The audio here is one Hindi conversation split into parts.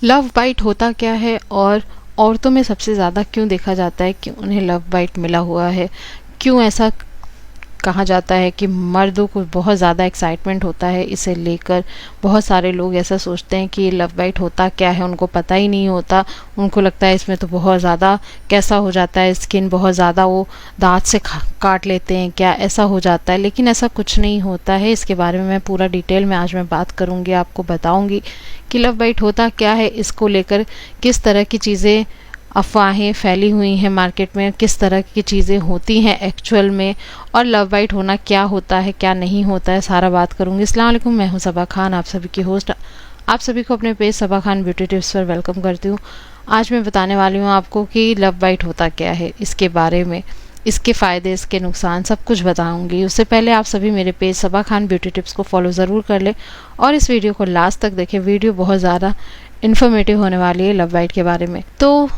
लव बाइट होता क्या है और औरतों में सबसे ज़्यादा क्यों देखा जाता है कि उन्हें लव बाइट मिला हुआ है? क्यों ऐसा कहा जाता है कि मर्दों को बहुत ज़्यादा एक्साइटमेंट होता है इसे लेकर? बहुत सारे लोग ऐसा सोचते हैं कि ये लव बाइट होता क्या है, उनको पता ही नहीं होता। उनको लगता है इसमें तो बहुत ज़्यादा कैसा हो जाता है, स्किन बहुत ज़्यादा वो दांत से काट लेते हैं क्या, ऐसा हो जाता है। लेकिन ऐसा कुछ नहीं होता है। इसके बारे में मैं पूरा डिटेल में आज मैं बात करूँगी, आपको बताऊँगी कि लव बाइट होता क्या है, इसको लेकर किस तरह की चीज़ें अफवाहें फैली हुई हैं मार्केट में, किस तरह की चीज़ें होती हैं एक्चुअल में, और लव बाइट होना क्या होता है क्या नहीं होता है, सारा बात करूँगी। अस्सलाम वालेकुम, मैं हूँ सबा खान, आप सभी की होस्ट। आप सभी को अपने पेज सबा खान ब्यूटी टिप्स पर वेलकम करती हूँ। आज मैं बताने वाली हूँ आपको कि लव बाइट होता क्या है, इसके बारे में, इसके फ़ायदे, इसके नुकसान, सब कुछ बताऊंगी। उससे पहले आप सभी मेरे पेज सबा खान ब्यूटी टिप्स को फॉलो ज़रूर कर लें और इस वीडियो को लास्ट तक देखें। वीडियो बहुत ज़्यादा इन्फॉर्मेटिव होने वाली है लव बाइट के बारे में। तो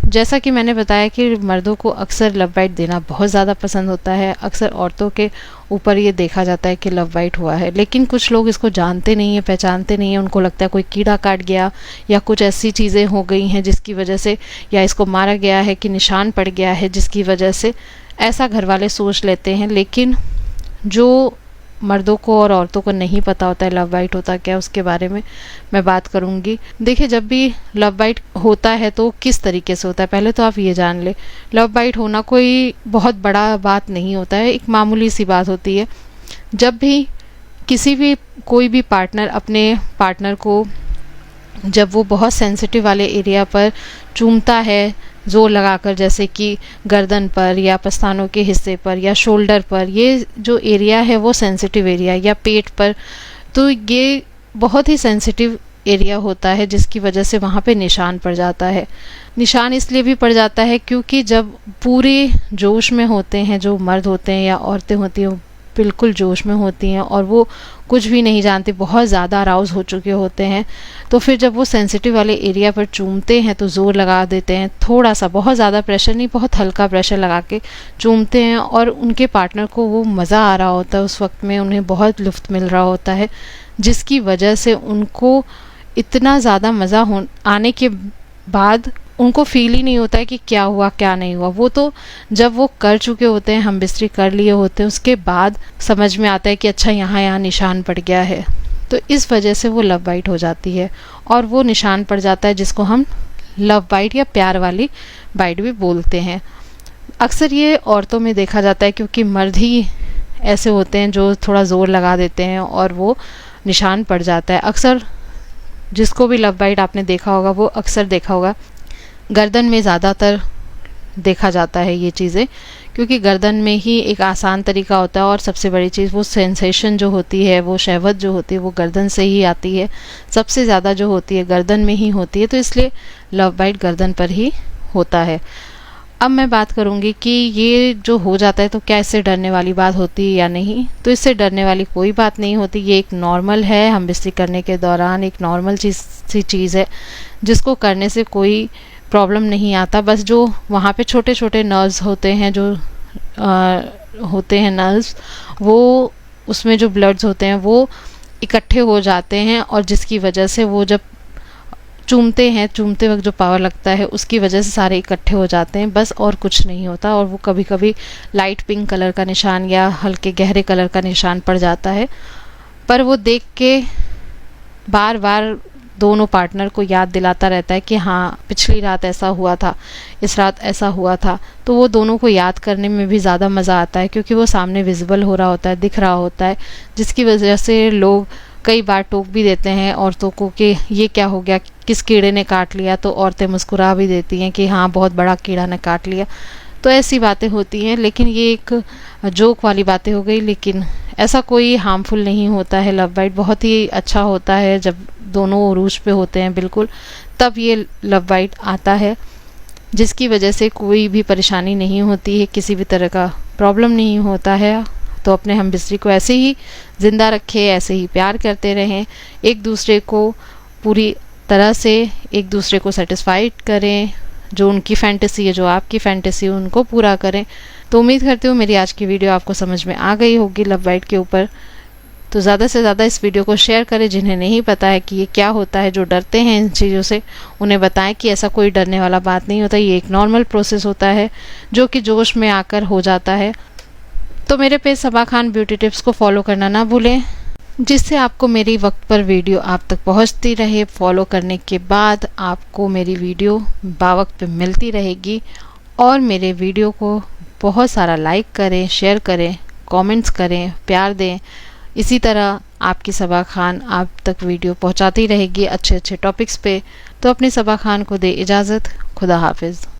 जैसा कि मैंने बताया कि मर्दों को अक्सर लव बाइट देना बहुत ज़्यादा पसंद होता है। अक्सर औरतों के ऊपर ये देखा जाता है कि लव बाइट हुआ है, लेकिन कुछ लोग इसको जानते नहीं हैं, पहचानते नहीं हैं। उनको लगता है कोई कीड़ा काट गया या कुछ ऐसी चीज़ें हो गई हैं जिसकी वजह से, या इसको मारा गया है कि निशान पड़ गया है जिसकी वजह से, ऐसा घर वाले सोच लेते हैं। लेकिन जो मर्दों को और औरतों को नहीं पता होता है लव बाइट होता क्या, उसके बारे में मैं बात करूंगी। देखिए, जब भी लव बाइट होता है तो किस तरीके से होता है, पहले तो आप ये जान ले। लव बाइट होना कोई बहुत बड़ा बात नहीं होता है, एक मामूली सी बात होती है। जब भी किसी भी कोई भी पार्टनर अपने पार्टनर को, जब वो बहुत सेंसिटिव वाले एरिया पर चूमता है जोर लगाकर, जैसे कि गर्दन पर या पस्तानों के हिस्से पर या शोल्डर पर, ये जो एरिया है वो सेंसिटिव एरिया, या पेट पर, तो ये बहुत ही सेंसिटिव एरिया होता है जिसकी वजह से वहाँ पे निशान पड़ जाता है। निशान इसलिए भी पड़ जाता है क्योंकि जब पूरे जोश में होते हैं, जो मर्द होते हैं या औरतें होती हैं, बिल्कुल जोश में होती हैं और वो कुछ भी नहीं जानती, बहुत ज़्यादा अराउज हो चुके होते हैं, तो फिर जब वो सेंसिटिव वाले एरिया पर चूमते हैं तो ज़ोर लगा देते हैं, थोड़ा सा, बहुत ज़्यादा प्रेशर नहीं, बहुत हल्का प्रेशर लगा के चूमते हैं। और उनके पार्टनर को वो मज़ा आ रहा होता है उस वक्त में, उन्हें बहुत लुत्फ़ मिल रहा होता है, जिसकी वजह से उनको इतना ज़्यादा मज़ा आने के बाद उनको फील ही नहीं होता है कि क्या हुआ क्या नहीं हुआ। वो तो जब वो कर चुके होते हैं, हम बिस्तरी कर लिए होते हैं, उसके बाद समझ में आता है कि अच्छा यहाँ निशान पड़ गया है। तो इस वजह से वो लव बाइट हो जाती है और वो निशान पड़ जाता है जिसको हम लव बाइट या प्यार वाली बाइट भी बोलते हैं। अक्सर ये औरतों में देखा जाता है क्योंकि मर्द ही ऐसे होते हैं जो थोड़ा ज़ोर लगा देते हैं और वो निशान पड़ जाता है। अक्सर जिसको भी लव बाइट आपने देखा होगा, वो अक्सर देखा होगा गर्दन में ज़्यादातर देखा जाता है ये चीज़ें, क्योंकि गर्दन में ही एक आसान तरीका होता है। और सबसे बड़ी चीज़, वो सेंसेशन जो होती है, वो शहवत जो होती है, वो गर्दन से ही आती है, सबसे ज़्यादा जो होती है गर्दन में ही होती है। तो इसलिए लव बाइट गर्दन पर ही होता है। अब मैं बात करूँगी कि ये जो हो जाता है तो क्या इससे डरने वाली बात होती है या नहीं। तो इससे डरने वाली कोई बात नहीं होती, ये एक नॉर्मल है, हम बिस्तरी करने के दौरान एक नॉर्मल चीज़ है जिसको करने से कोई प्रॉब्लम नहीं आता। बस जो वहाँ पे छोटे छोटे नर्व्स होते हैं, जो होते हैं नर्व्स, वो उसमें जो ब्लड्स होते हैं वो इकट्ठे हो जाते हैं, और जिसकी वजह से वो जब चूमते वक्त जो पावर लगता है उसकी वजह से सारे इकट्ठे हो जाते हैं, बस, और कुछ नहीं होता। और वो कभी कभी लाइट पिंक कलर का निशान या हल्के गहरे कलर का निशान पड़ जाता है, पर वो देख के बार बार दोनों पार्टनर को याद दिलाता रहता है कि हाँ पिछली रात ऐसा हुआ था, इस रात ऐसा हुआ था। तो वो दोनों को याद करने में भी ज़्यादा मज़ा आता है क्योंकि वो सामने विजिबल हो रहा होता है, दिख रहा होता है, जिसकी वजह से लोग कई बार टोक भी देते हैं औरतों को कि ये क्या हो गया, किस कीड़े ने काट लिया। तो औरतें मुस्कुरा भी देती हैं कि हाँ बहुत बड़ा कीड़ा ने काट लिया। तो ऐसी बातें होती हैं, लेकिन ये एक जोक वाली बातें हो गई, लेकिन ऐसा कोई हार्मफुल नहीं होता है। लव बाइट बहुत ही अच्छा होता है जब दोनों उरूज पे होते हैं, बिल्कुल, तब ये लव बाइट आता है, जिसकी वजह से कोई भी परेशानी नहीं होती है, किसी भी तरह का प्रॉब्लम नहीं होता है। तो अपने हम बिस्तरी को ऐसे ही ज़िंदा रखें, ऐसे ही प्यार करते रहें, एक दूसरे को पूरी तरह से एक दूसरे को सेटिस्फाइड करें, जो उनकी फैंटेसी है, जो आपकी फैंटेसी है, उनको पूरा करें। तो उम्मीद करती हूँ मेरी आज की वीडियो आपको समझ में आ गई होगी लव बाइट के ऊपर। तो ज़्यादा से ज़्यादा इस वीडियो को शेयर करें। जिन्हें नहीं पता है कि ये क्या होता है, जो डरते हैं इन चीज़ों से, उन्हें बताएं कि ऐसा कोई डरने वाला बात नहीं होता। ये एक नॉर्मल प्रोसेस होता है जो कि जोश में आकर हो जाता है। तो मेरे पेज सबा खान ब्यूटी टिप्स को फॉलो करना ना भूलें, जिससे आपको मेरी वक्त पर वीडियो आप तक पहुंचती रहे। फॉलो करने के बाद आपको मेरी वीडियो बावक्त पे मिलती रहेगी। और मेरे वीडियो को बहुत सारा लाइक करें, शेयर करें, कमेंट्स करें, प्यार दें। इसी तरह आपकी सबा खान आप तक वीडियो पहुंचाती रहेगी अच्छे अच्छे टॉपिक्स पे। तो अपनी सबा खान को दे इजाज़त। खुदा हाफिज़।